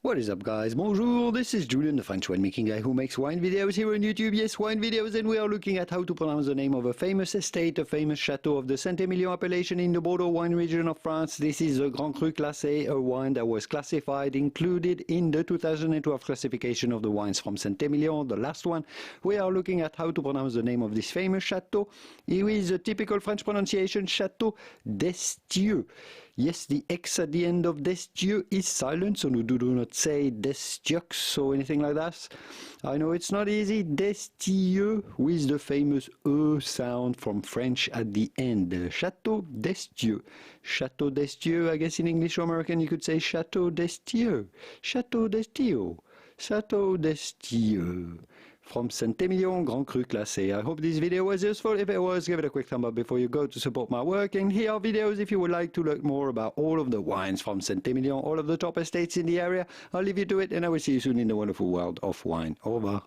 What is up, guys? Bonjour, this is Julien, the French winemaking guy who makes wine videos here on YouTube. Yes, wine videos, and we are looking at how to pronounce the name of a famous estate, a famous chateau of the Saint-Émilion appellation in the Bordeaux wine region of France. This is the Cru Classé, a wine that was classified, included in the 2012 classification of the wines from Saint-Emilion, the last one. We are looking at how to pronounce the name of this famous chateau. Here is a typical French pronunciation, Château Destieux. Yes, the X at the end of Destieux is silent, so we do not say Destieux or anything like that. I know it's not easy. Destieux with the famous E sound from French at the end. Château Destieux. Château Destieux, I guess in English or American you could say Château Destieux. Château Destieux. Château Destieux. From Saint-Émilion, Grand Cru Classé. I hope this video was useful. If it was, give it a quick thumb up before you go to support my work. And here are videos if you would like to learn more about all of the wines from Saint-Émilion, all of the top estates in the area. I'll leave you to it, and I will see you soon in the wonderful world of wine. Au revoir.